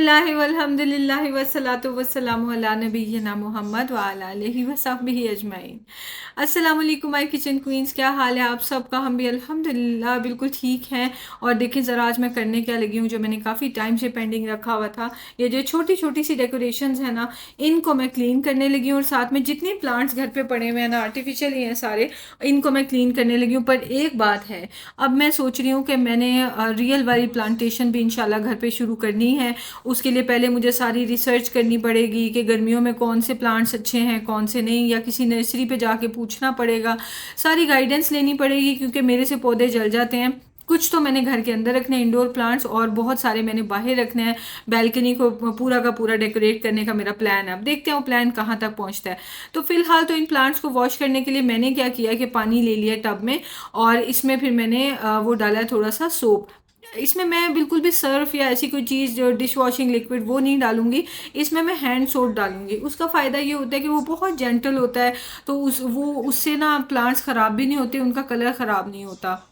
बिस्मिल्लाहि वल्हम्दुलिल्लाहि वस्सलातु वस्सलामु अला नबिय्यिना मुहम्मद व अला आलिहि व सहबिहि अजमाइन। अस्सलाम वालेकुम माय किचन क्वींस, क्या हाल है आप सबका? हम भी अल्हम्दुलिल्लाह बिल्कुल ठीक हैं। और देखिए ज़रा आज मैं करने क्या लगी हूँ, जो मैंने काफ़ी टाइम से पेंडिंग रखा हुआ था, ये जो छोटी छोटी सी डेकोरेशंस है ना, इनको मैं क्लीन करने लगी हूँ। और साथ में जितने प्लांट्स घर पे पड़े हुए हैं ना, आर्टिफिशियल ही हैं सारे, इनको मैं क्लीन करने लगी हूँ। पर एक बात है, अब मैं सोच रही हूँ कि मैंने रियल वाली प्लांटेशन भी इंशाल्लाह घर पे शुरू करनी है। उसके लिए पहले मुझे सारी रिसर्च करनी पड़ेगी कि गर्मियों में कौन से प्लांट्स अच्छे हैं कौन से नहीं, या किसी नर्सरी पे जाके पूछना पड़ेगा, सारी गाइडेंस लेनी पड़ेगी, क्योंकि मेरे से पौधे जल जाते हैं। कुछ तो मैंने घर के अंदर रखने हैं इंडोर प्लांट्स, और बहुत सारे मैंने बाहर रखने हैं। बैल्कनी को पूरा का पूरा डेकोरेट करने का मेरा प्लान है। अब देखते हैं वो प्लान कहाँ तक पहुँचता है। तो फिलहाल तो इन प्लांट्स को वॉश करने के लिए मैंने क्या किया कि पानी ले लिया टब में, और इसमें फिर मैंने वो डाला है थोड़ा सा सोप। इसमें मैं बिल्कुल भी सर्फ या ऐसी कोई चीज़ जो डिश वॉशिंग लिक्विड वो नहीं डालूंगी। इसमें मैं हैंड सोप डालूंगी। उसका फ़ायदा ये होता है कि वो बहुत जेंटल होता है, तो उससे ना प्लांट्स ख़राब भी नहीं होते, उनका कलर ख़राब नहीं होता।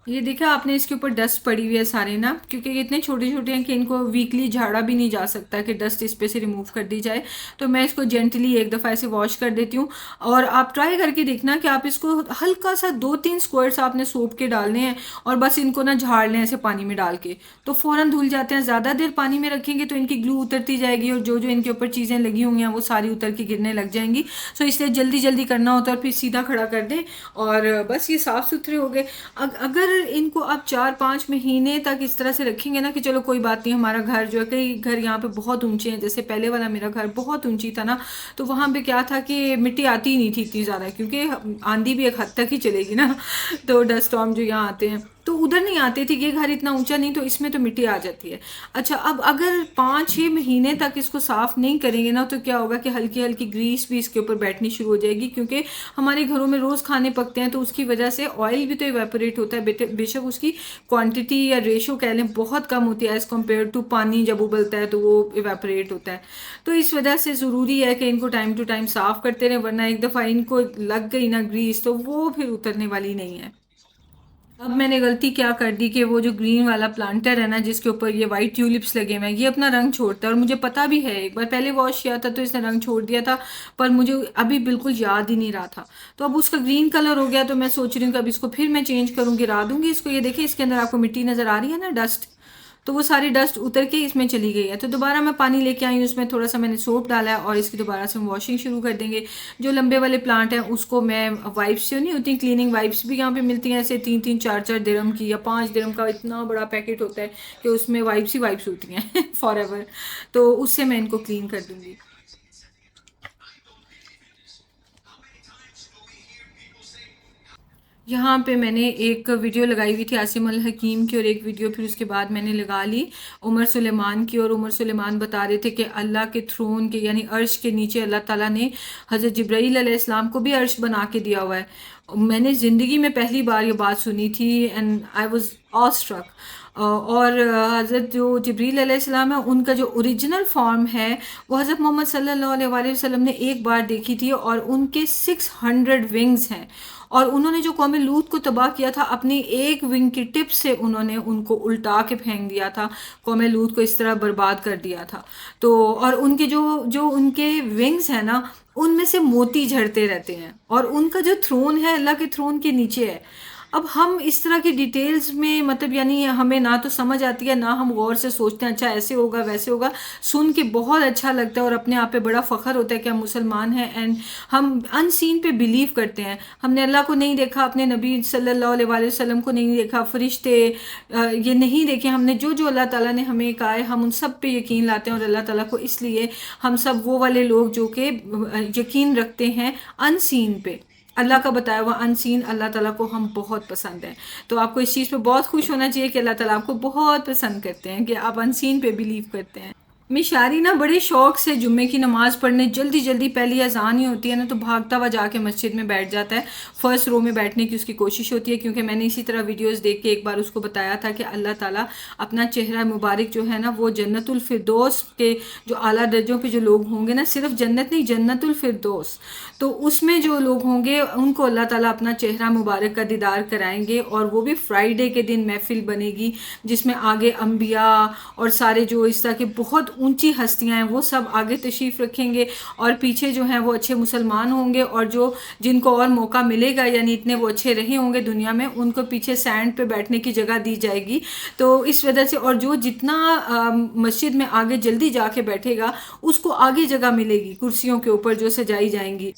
ये देखा आपने, इसके ऊपर डस्ट पड़ी हुई है सारे ना, क्योंकि ये इतने छोटे छोटे हैं कि इनको वीकली झाड़ा भी नहीं जा सकता कि डस्ट इस पे से रिमूव कर दी जाए। तो मैं इसको जेंटली एक दफ़ा ऐसे वॉश कर देती हूँ। और आप ट्राई करके देखना कि आप इसको हल्का सा 2-3 स्क्वायर्स आपने सोप के डालने हैं, और बस इनको ना झाड़ लें ऐसे पानी में डाल के, तो फ़ौरन धुल जाते हैं। ज़्यादा देर पानी में रखेंगे तो इनकी ग्लू उतरती जाएगी, और जो जो इनके ऊपर चीज़ें लगी हुई हैं वो सारी उतर के गिरने लग जाएंगी। सो इसलिए जल्दी जल्दी करना होता है, और फिर सीधा खड़ा कर दें, और बस ये साफ़ सुथरे हो गए। अगर इनको आप 4-5 महीने तक इस तरह से रखेंगे ना कि चलो कोई बात नहीं, हमारा घर जो है, कई घर यहाँ पे बहुत ऊंचे हैं, जैसे पहले वाला मेरा घर बहुत ऊंची था ना, तो वहाँ पे क्या था कि मिट्टी आती ही नहीं थी इतनी ज़्यादा, क्योंकि आंधी भी एक हद तक ही चलेगी ना। तो डस्ट स्टॉर्म जो यहाँ आते हैं तो उधर नहीं आते थे, ये घर इतना ऊंचा नहीं, तो इसमें तो मिट्टी आ जाती है। अच्छा, अब अगर 5-6 महीने तक इसको साफ नहीं करेंगे ना, तो क्या होगा कि हल्की हल्की ग्रीस भी इसके ऊपर बैठनी शुरू हो जाएगी, क्योंकि हमारे घरों में रोज़ खाने पकते हैं, तो उसकी वजह से ऑयल भी तो इवेपोरेट होता है। बेशक उसकी क्वांटिटी या रेशो कह लें बहुत कम होती है एज़ कम्पेयर टू पानी, जब उबलता है तो वो इवेपोरेट होता है। तो इस वजह से ज़रूरी है कि इनको टाइम टू टाइम साफ़ करते रहें, वरना एक दफ़ा इनको लग गई ना ग्रीस तो वो फिर उतरने वाली नहीं है। अब मैंने गलती क्या कर दी कि वो जो ग्रीन वाला प्लांटर है ना, जिसके ऊपर ये वाइट ट्यूलिप्स लगे हुए हैं, ये अपना रंग छोड़ता है, और मुझे पता भी है, एक बार पहले वॉश किया था तो इसने रंग छोड़ दिया था, पर मुझे अभी बिल्कुल याद ही नहीं रहा था। तो अब उसका ग्रीन कलर हो गया, तो मैं सोच रही हूँ कि अब इसको फिर मैं चेंज करूँगी, गिरा दूंगी इसको। ये देखिए इसके अंदर आपको मिट्टी नज़र आ रही है ना, डस्ट, तो वो सारी डस्ट उतर के इसमें चली गई है। तो दोबारा मैं पानी लेके आई हूँ, उसमें थोड़ा सा मैंने सोप डाला है, और इसकी दोबारा से हम वॉशिंग शुरू कर देंगे। जो लंबे वाले प्लांट हैं उसको मैं वाइप्स जो नहीं होती, क्लीनिंग वाइप्स भी यहाँ पे मिलती हैं, ऐसे 3-3 4-4 दिरहम की या 5 दिरहम का इतना बड़ा पैकेट होता है कि उसमें वाइप्स ही वाइप्स होती हैं फॉर एवर। तो उससे मैं इनको क्लीन कर दूंगी। यहाँ पे मैंने एक वीडियो लगाई हुई थी आसिम अल हकीम की, और एक वीडियो फिर उसके बाद मैंने लगा ली उमर सुलेमान की। और उमर सुलेमान बता रहे थे कि अल्लाह के थ्रोन के यानी अर्श के नीचे अल्लाह ताला ने हज़रत जिब्राईल अलैहिस्सलाम को भी अर्श बना के दिया हुआ है। मैंने ज़िंदगी में पहली बार ये बात सुनी थी, and I was awestruck. और हज़रत जो जिब्रील अलैहिस्सलाम है, उनका जो ओरिजिनल फॉर्म है वो हज़रत मोहम्मद सल्लल्लाहु अलैहि वसल्लम ने एक बार देखी थी, और उनके 600 विंग्स हैं। और उन्होंने जो कौम लूत को तबाह किया था, अपनी एक विंग की टिप से उन्होंने उनको उल्टा के फेंक दिया था, कौम लूत को इस तरह बर्बाद कर दिया था। तो और उनके जो जो उनके विंग्स हैं ना, उनमें से मोती झड़ते रहते हैं, और उनका जो थ्रोन है अल्लाह के थ्रोन के नीचे है। अब हम इस तरह की डिटेल्स में, मतलब यानी हमें ना तो समझ आती है, ना हम गौर से सोचते हैं अच्छा ऐसे होगा वैसे होगा। सुन के बहुत अच्छा लगता है, और अपने आप पे बड़ा फ़ख्र होता है कि हम मुसलमान हैं, एंड हम अनसीन पे बिलीव करते हैं। हमने अल्लाह को नहीं देखा, अपने नबी सल्लल्लाहु अलैहि वसल्लम को नहीं देखा, फरिश्ते ये नहीं देखे हमने, जो जो अल्लाह ताला ने हमें कहा है हम उन सब पे यकीन लाते हैं। और अल्लाह ताला को इसलिए हम सब वो वाले लोग जो कि यकीन रखते हैं अनसीन पे, अल्लाह का बताया हुआ अनसीन, अल्लाह ताला को हम बहुत पसंद है। तो आपको इस चीज़ पे बहुत खुश होना चाहिए कि अल्लाह ताला आपको बहुत पसंद करते हैं कि आप अनसीन पे बिलीव करते हैं। मिशारी ना बड़े शौक से जुम्मे की नमाज़ पढ़ने जल्दी जल्दी, पहली अजान ही होती है ना तो भागता हुआ जाके मस्जिद में बैठ जाता है। फर्स्ट रो में बैठने की उसकी कोशिश होती है, क्योंकि मैंने इसी तरह वीडियोस देख के एक बार उसको बताया था कि अल्लाह ताला अपना चेहरा मुबारक जो है ना वो जन्नतुल फिरदौस के जो आला दर्जों पे जो लोग होंगे ना, सिर्फ जन्नत नहीं, जन्नतुल फिरदौस, तो उसमें जो लोग होंगे उनको अल्लाह ताला अपना चेहरा मुबारक का दीदार कराएंगे। और वो भी फ्राइडे के दिन महफिल बनेगी जिसमें आगे अम्बिया और सारे जो इस तरह की बहुत ऊंची हस्तियां हैं वो सब आगे तशरीफ़ रखेंगे, और पीछे जो हैं वो अच्छे मुसलमान होंगे, और जो जिनको और मौका मिलेगा यानी इतने वो अच्छे रहे होंगे दुनिया में, उनको पीछे सैंड पे बैठने की जगह दी जाएगी। तो इस वजह से, और जो जितना मस्जिद में आगे जल्दी जाके बैठेगा उसको आगे जगह मिलेगी कुर्सियों के ऊपर जो सजाई जाएंगी।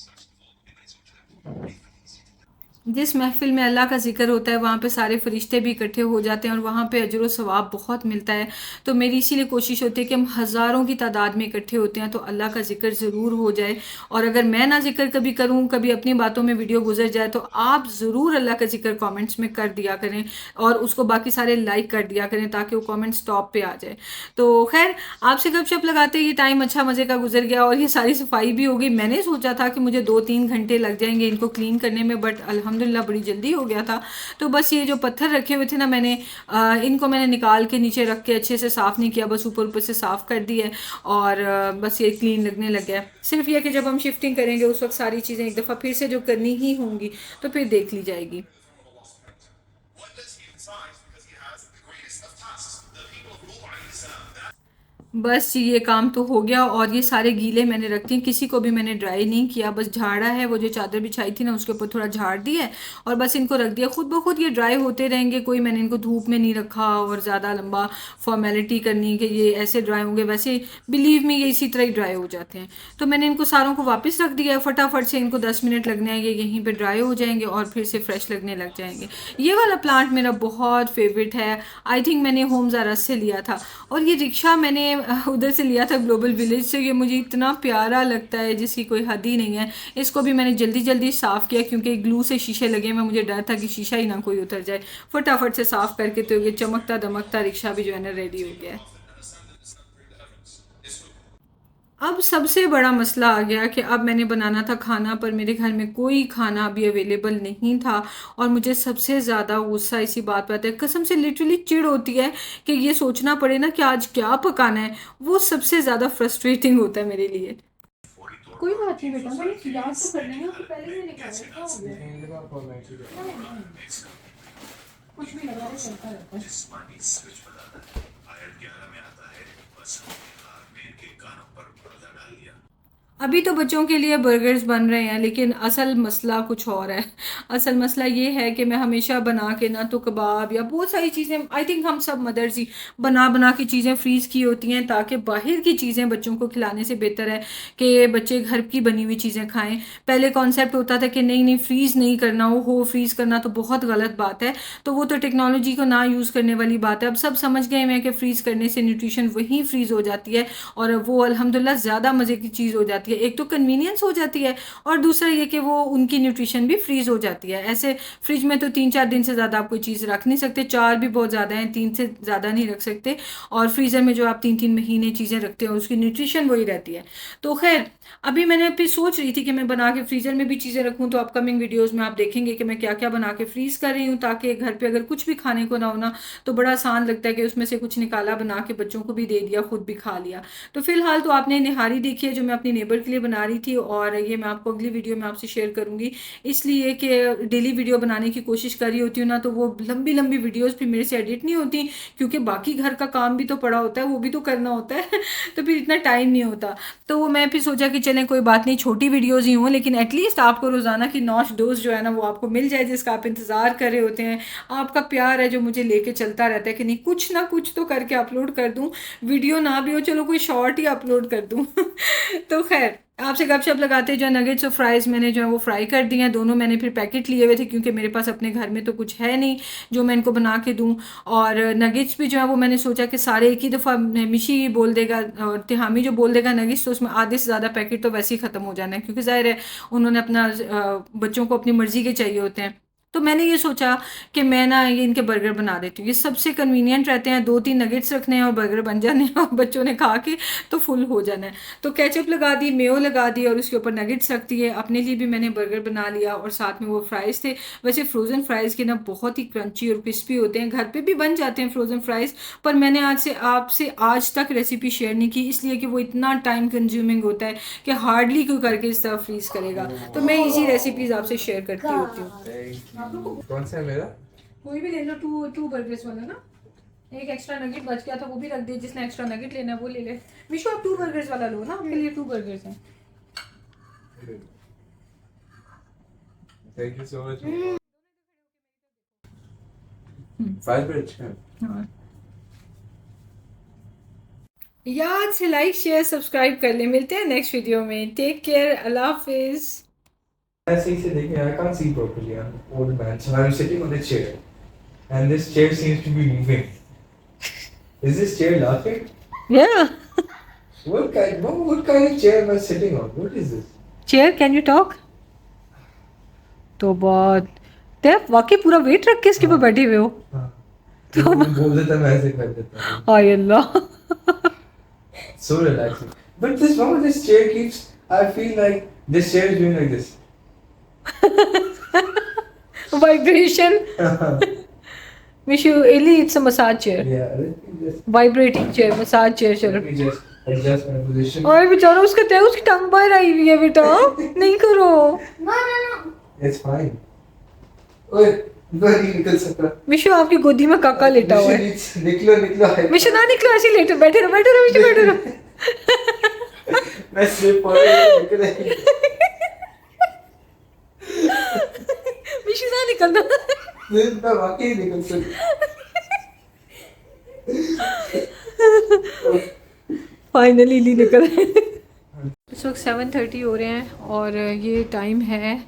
जिस महफिल में अल्लाह का ज़िक्र होता है वहाँ पे सारे फरिश्ते भी इकट्ठे हो जाते हैं और वहाँ पे अजर व सवाब बहुत मिलता है। तो मेरी इसीलिए कोशिश होती है कि हम हज़ारों की तादाद में इकट्ठे होते हैं तो अल्लाह का ज़िक्र ज़रूर हो जाए। और अगर मैं ना ज़िक्र कभी करूँ, कभी अपनी बातों में वीडियो गुजर जाए, तो आप ज़रूर अल्लाह का ज़िक्र कमेंट्स में कर दिया करें और उसको बाकी सारे लाइक कर दिया करें ताकि वो कमेंट्स टॉप पे आ जाए। तो खैर, आपसे गपशप लगाते ये टाइम अच्छा मज़े का गुजर गया और ये सारी सफाई भी हो गई। मैंने सोचा था कि मुझे 2-3 घंटे लग जाएंगे इनको क्लीन करने में, बट अल्हम्दुलिल्लाह बड़ी जल्दी हो गया था। तो बस ये जो पत्थर रखे हुए थे ना, इनको मैंने निकाल के नीचे रख के अच्छे से साफ़ नहीं किया, बस ऊपर ऊपर से साफ़ कर दिया और बस ये क्लीन लगने लग गया। सिर्फ ये कि जब हम शिफ्टिंग करेंगे उस वक्त सारी चीज़ें एक दफ़ा फिर से जो करनी ही होंगी तो फिर देख ली जाएगी। बस जी, ये काम तो हो गया और ये सारे गीले मैंने रख दिए, किसी को भी मैंने ड्राई नहीं किया, बस झाड़ा है, वो जो चादर बिछाई थी ना उसके ऊपर थोड़ा झाड़ दिया है और बस इनको रख दिया। खुद ब खुद ये ड्राई होते रहेंगे, कोई मैंने इनको धूप में नहीं रखा और ज़्यादा लंबा फॉर्मेलिटी करनी कि ये ऐसे ड्राई होंगे, वैसे बिलीव मी ये इसी तरह ही ड्राई हो जाते हैं। तो मैंने इनको सारों को वापस रख दिया है, फटाफट से इनको 10 मिनट लगने हैं, ये यहीं पर ड्राई हो जाएंगे और फिर से फ्रेश लगने लग जाएंगे। ये वाला प्लांट मेरा बहुत फेवरेट है, आई थिंक मैंने होम ज़ारा से लिया था। और ये रिक्शा मैंने उधर से लिया था ग्लोबल विलेज से, ये मुझे इतना प्यारा लगता है जिसकी कोई हद ही नहीं है। इसको भी मैंने जल्दी जल्दी साफ़ किया क्योंकि ग्लू से शीशे लगे हुए, मुझे डर था कि शीशा ही ना कोई उतर जाए। फटाफट से साफ़ करके तो ये चमकता दमकता रिक्शा भी जो है ना रेडी हो गया है। अब सबसे बड़ा मसला आ गया कि अब मैंने बनाना था खाना, पर मेरे घर में कोई खाना अभी अवेलेबल नहीं था। और मुझे सबसे ज़्यादा गुस्सा इसी बात पर आता है, कसम से लिटरली चिढ़ होती है कि ये सोचना पड़े ना कि आज क्या पकाना है, वो सबसे ज़्यादा फ्रस्ट्रेटिंग होता है मेरे लिए। कोई बात नहीं बेटा, मैंने याद तो कर लिया कि पहले मैंने खाया, क्या हो गया? कुछ भी लगा चलता रहता है। अभी तो बच्चों के लिए बर्गर्स बन रहे हैं, लेकिन असल मसला कुछ और है। असल मसला ये है कि मैं हमेशा बना के ना तो कबाब या बहुत सारी चीज़ें, आई थिंक हम सब मदर्स ही बना बना के चीज़ें फ्रीज़ की होती हैं ताकि बाहर की चीज़ें बच्चों को खिलाने से बेहतर है कि बच्चे घर की बनी हुई चीज़ें खाएं। पहले कॉन्सेप्ट होता था कि नहीं नहीं फ्रीज़ नहीं करना, हो फ्रीज़ करना तो बहुत गलत बात है, तो वो तो टेक्नोलॉजी को ना यूज़ करने वाली बात है। अब सब समझ गए हैं कि फ्रीज़ करने से न्यूट्रिशन वहीं फ्रीज़ हो जाती है और वो अल्हम्दुलिल्लाह ज़्यादा मज़े की चीज़ हो जाती है। एक तो कन्वीनियंस हो जाती है और दूसरा ये कि वो उनकी न्यूट्रिशन भी फ्रीज़ हो जाती है। ऐसे फ्रिज में तो 3-4 दिन से ज़्यादा आप कोई चीज़ रख नहीं सकते, 4 भी बहुत ज़्यादा है, 3 से ज़्यादा नहीं रख सकते। और फ्रीज़र में जो आप 3-3 महीने चीज़ें रखते हो उसकी न्यूट्रिशन वही रहती है। तो खैर, अभी मैंने फिर सोच रही थी कि मैं बना के फ्रीज़र में भी चीज़ें रखूँ, तो अपकमिंग वीडियोज़ में आप देखेंगे कि मैं क्या क्या बना के फ्रीज़ कर रही हूँ ताकि घर पर अगर कुछ भी खाने को ना होना तो बड़ा आसान लगता है कि उसमें से कुछ निकाला, बना के बच्चों को भी दे दिया, खुद भी खा लिया। तो फिलहाल तो आपने निहारी देखी है जो मैं अपनी नेबर के लिए बना रही थी और ये मैं आपको अगली वीडियो में आपसे शेयर करूंगी, इसलिए कि डेली वीडियो बनाने की कोशिश कर रही होती हूँ ना तो वो लंबी लंबी वीडियोस भी मेरे से एडिट नहीं होती क्योंकि बाकी घर का काम भी तो पड़ा होता है, वो भी तो करना होता है तो फिर इतना टाइम नहीं होता। तो वो मैं फिर सोचा कि चलें कोई बात नहीं, छोटी वीडियोज़ ही हों लेकिन एटलीस्ट आपको रोज़ाना की नॉश डोज जो है ना वो आपको मिल जाए जिसका आप इंतज़ार कर रहे होते हैं। आपका प्यार है जो मुझे लेके चलता रहता है कि नहीं कुछ ना कुछ तो करके अपलोड कर दूँ, वीडियो ना भी हो चलो कोई शॉर्ट ही अपलोड कर दूँ तो खैर, आपसे गपशप लगाते जो नगेट्स और फ्राइज़ मैंने जो है वो फ्राई कर दिए हैं दोनों। मैंने फिर पैकेट लिए हुए थे क्योंकि मेरे पास अपने घर में तो कुछ है नहीं जो मैं इनको बना के दूं। और नगेट्स भी जो है वो मैंने सोचा कि सारे एक ही दफ़ा मिशी बोल देगा और तिहामी जो बोल देगा नगेट्स तो उसमें आधे से ज़्यादा पैकेट तो वैसे ही ख़त्म हो जाना है क्योंकि ज़ाहिर है उन्होंने अपना बच्चों को अपनी मर्ज़ी के चाहिए होते हैं। तो मैंने ये सोचा कि मैं ना ये इनके बर्गर बना देती हूँ, ये सबसे कन्वीनियंट रहते हैं, 2-3 नगेट्स रखने हैं और बर्गर बन जाने हैं और बच्चों ने खा के तो फुल हो जाना है। तो केचप लगा दी, मेयो लगा दी और उसके ऊपर नगेट्स रख दिए। अपने लिए भी मैंने बर्गर बना लिया और साथ में वो फ्राइज़ थे। वैसे फ्रोज़न फ्राइज़ के ना बहुत ही क्रंची और क्रिस्पी होते हैं, घर पर भी बन जाते हैं फ्रोज़न फ्राइज़, पर मैंने आपसे आज तक रेसिपी शेयर नहीं की, इसलिए कि वो इतना टाइम कंज्यूमिंग होता है कि हार्डली कोई करके इस तरह फ्रीज़ करेगा। तो मैं इसी रेसिपीज़ आपसे शेयर करती होती हूँ। कौन सा है मेरा? कोई भी ले लो, टू बर्गर्स वाला ना। एक एक्स्ट्रा नगेट बच गया था, वो भी रख दे, जिसने एक्स्ट्रा नगेट लेना है वो ले ले। विशु आप 2 बर्गर्स वाला लो ना, आपके लिए 2 बर्गर्स हैं। Thank you so much. 5 bread. याद से लाइक शेयर सब्सक्राइब कर ले। मिलते हैं नेक्स्ट वीडियो में। टेक केयर, अल्लाह हाफिज। ऐसे ही से देखें, I can't see properly. I'm an old man, so I'm sitting on a chair, and this chair seems to be moving. Is this chair laughing? Yeah. What kind of chair am I sitting on? What is this? Chair, can you talk? तो बहुत ते वाकई पूरा wait रख के इसके ऊपर बैठे हुए हो। हाँ। तो मैं बोल देता, मैं ऐसे कर देता हूँ। हाय अल्लाह। So relaxing. But this chair keeps. I feel like this chair is doing like this. Vibration. Wish you Eli, it's a massage chair. Yeah. Let me just. Vibrating chair, massage chair चलो। Let me just adjust my position. और बेचारा उसकी टंग बाहर आई हुई है बेटा, नहीं करो। It's fine. ओए, नहीं निकल सकता। विशु आपकी गोदी में काका लेटा हुआ है। निकलो। विशु ना निकलो, ऐसे लेटे बैठे रहो विशु, बैठे रहो। मैं स्लिप हो रही निकल। विशु ना निकलना। मैं वाकई निकल सकता। फाइनली ली निकल। इस वक्त 7:30 हो रहे हैं और ये टाइम है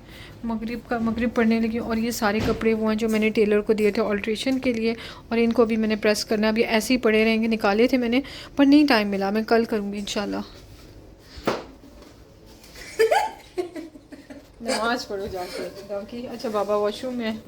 मगरिब पढ़ने लगी। और ये सारे कपड़े वो हैं जो मैंने टेलर को दिए थे ऑल्ट्रेशन के लिए, और इनको अभी मैंने प्रेस करना। अभी ऐसे ही पड़े रहेंगे, निकाले थे मैंने पर नहीं टाइम मिला, मैं कल करूँगी इंशाल्लाह। नमाज पढ़ो जाके। अच्छा बाबा वॉशरूम में